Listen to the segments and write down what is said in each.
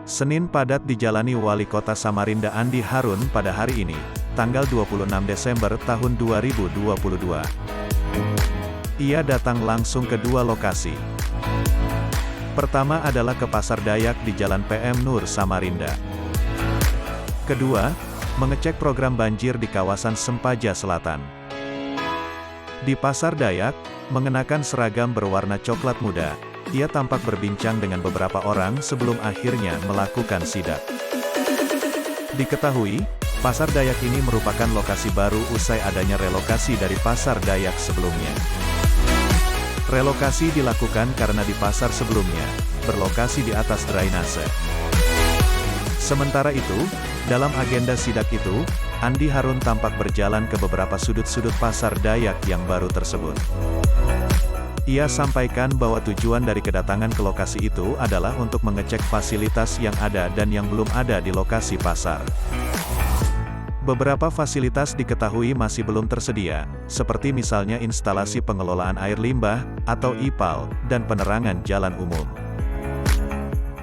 Senin padat dijalani Wali Kota Samarinda Andi Harun pada hari ini, tanggal 26 Desember tahun 2022. Ia datang langsung ke dua lokasi. Pertama adalah ke Pasar Dayak di Jalan PM Nur Samarinda. Kedua, mengecek program banjir di kawasan Sempaja Selatan. Di Pasar Dayak, mengenakan seragam berwarna coklat muda, ia tampak berbincang dengan beberapa orang sebelum akhirnya melakukan sidak. Diketahui, Pasar Dayak ini merupakan lokasi baru usai adanya relokasi dari Pasar Dayak sebelumnya. Relokasi dilakukan karena di pasar sebelumnya, berlokasi di atas drainase. Sementara itu, dalam agenda sidak itu, Andi Harun tampak berjalan ke beberapa sudut-sudut Pasar Dayak yang baru tersebut. Ia sampaikan bahwa tujuan dari kedatangan ke lokasi itu adalah untuk mengecek fasilitas yang ada dan yang belum ada di lokasi pasar. Beberapa fasilitas diketahui masih belum tersedia, seperti misalnya instalasi pengelolaan air limbah, atau IPAL, dan penerangan jalan umum.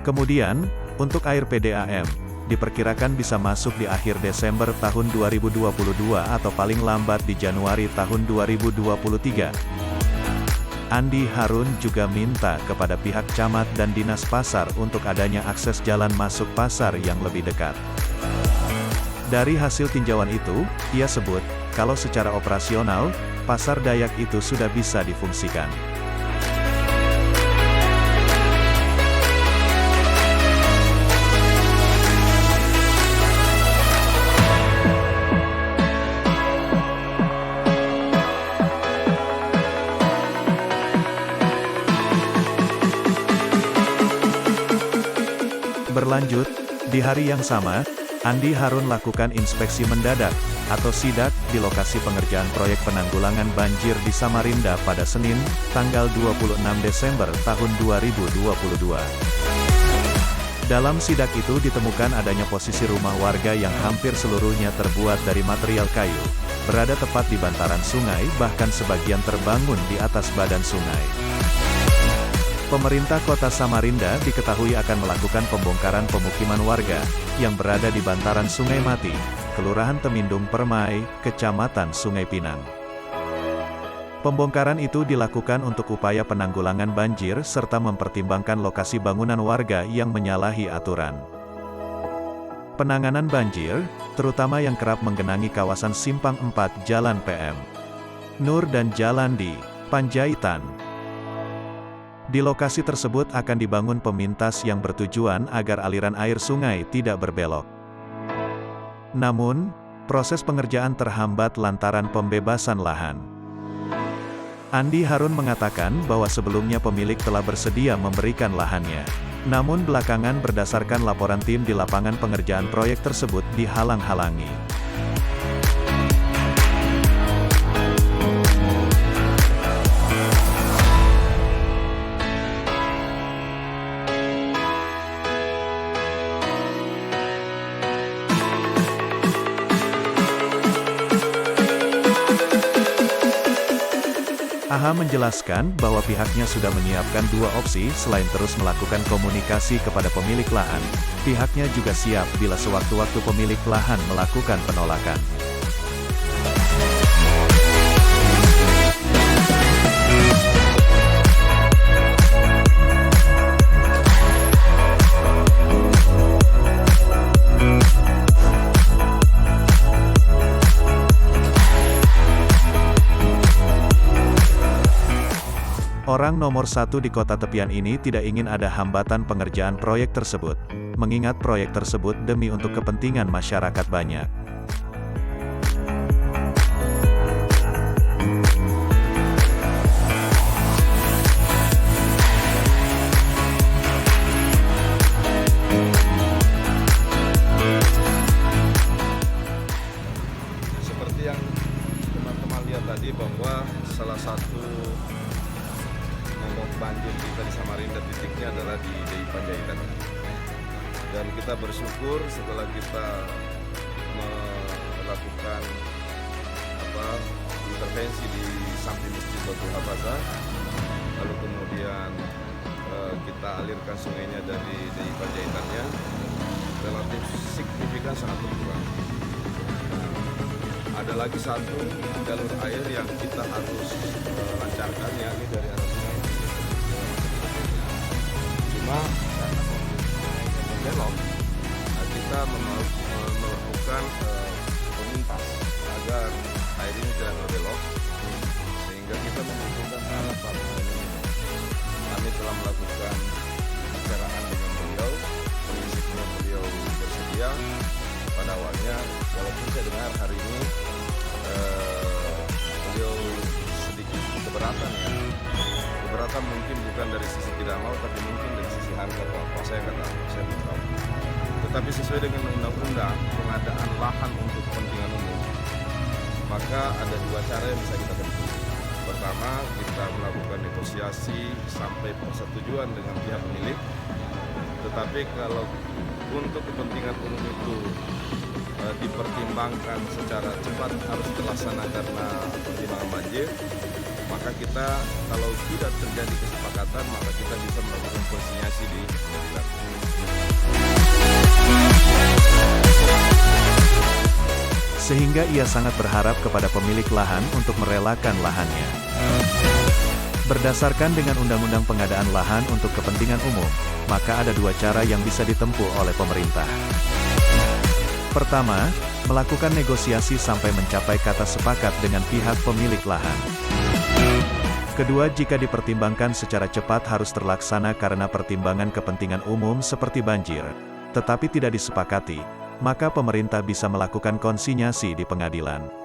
Kemudian, untuk air PDAM, diperkirakan bisa masuk di akhir Desember tahun 2022 atau paling lambat di Januari tahun 2023. Andi Harun juga minta kepada pihak camat dan dinas pasar untuk adanya akses jalan masuk pasar yang lebih dekat. Dari hasil tinjauan itu, ia sebut, kalau secara operasional, Pasar Dayak itu sudah bisa difungsikan. Berlanjut, di hari yang sama, Andi Harun lakukan inspeksi mendadak, atau sidak, di lokasi pengerjaan proyek penanggulangan banjir di Samarinda pada Senin, tanggal 26 Desember tahun 2022. Dalam sidak itu ditemukan adanya posisi rumah warga yang hampir seluruhnya terbuat dari material kayu, berada tepat di bantaran sungai bahkan sebagian terbangun di atas badan sungai. Pemerintah Kota Samarinda diketahui akan melakukan pembongkaran pemukiman warga, yang berada di bantaran Sungai Mati, Kelurahan Temindung Permai, Kecamatan Sungai Pinang. Pembongkaran itu dilakukan untuk upaya penanggulangan banjir serta mempertimbangkan lokasi bangunan warga yang menyalahi aturan. Penanganan banjir, terutama yang kerap menggenangi kawasan Simpang 4 Jalan PM Nur dan Jalan di Panjaitan. Di lokasi tersebut akan dibangun pemintas yang bertujuan agar aliran air sungai tidak berbelok. Namun, proses pengerjaan terhambat lantaran pembebasan lahan. Andi Harun mengatakan bahwa sebelumnya pemilik telah bersedia memberikan lahannya. Namun belakangan berdasarkan laporan tim di lapangan pengerjaan proyek tersebut dihalang-halangi. AHA menjelaskan bahwa pihaknya sudah menyiapkan dua opsi selain terus melakukan komunikasi kepada pemilik lahan. Pihaknya juga siap bila sewaktu-waktu pemilik lahan melakukan penolakan. Orang nomor satu di kota tepian ini tidak ingin ada hambatan pengerjaan proyek tersebut, mengingat proyek tersebut demi untuk kepentingan masyarakat banyak. Seperti yang teman-teman lihat tadi bahwa salah satu momok banjir kita di Samarinda titiknya adalah di Panjaitan. Dan kita bersyukur setelah kita melakukan intervensi di samping Masjid Baitul Hafazah, lalu kemudian kita kita alirkan sungainya dari DI Panjaitannya relatif signifikan sangat berkurang. Ada lagi satu jalur air yang kita harus lancarkan, yakni dari arah sungai. Cuma karena belok, kita melakukan pemintas agar air ini tidak berbelok, sehingga kita membutuhkan alat ini. Kami telah melakukan pembicaraan dengan beliau, prinsipnya beliau bersedia. Pada awalnya, walaupun saya dengar hari ini beliau sedikit keberatan ya. Keberatan mungkin bukan dari sisi tidak mau, tapi mungkin dari sisi harga atau apa, saya belum tahu. Tetapi sesuai dengan undang-undang pengadaan lahan untuk kepentingan umum, maka ada dua cara yang bisa kita tempuh. Pertama, kita melakukan negosiasi sampai persetujuan dengan pihak pemilik. Tetapi kalau untuk kepentingan umum itu dipertimbangkan secara cepat harus terlaksana karena pertimbangan banjir, maka kita kalau tidak terjadi kesepakatan, maka kita bisa melakukan konsinyasi di pengadilan. Sehingga ia sangat berharap kepada pemilik lahan untuk merelakan lahannya. Berdasarkan dengan Undang-Undang Pengadaan Lahan untuk Kepentingan Umum, maka ada dua cara yang bisa ditempuh oleh pemerintah. Pertama, melakukan negosiasi sampai mencapai kata sepakat dengan pihak pemilik lahan. Kedua, jika dipertimbangkan secara cepat harus terlaksana karena pertimbangan kepentingan umum seperti banjir, tetapi tidak disepakati, maka pemerintah bisa melakukan konsinyasi di pengadilan.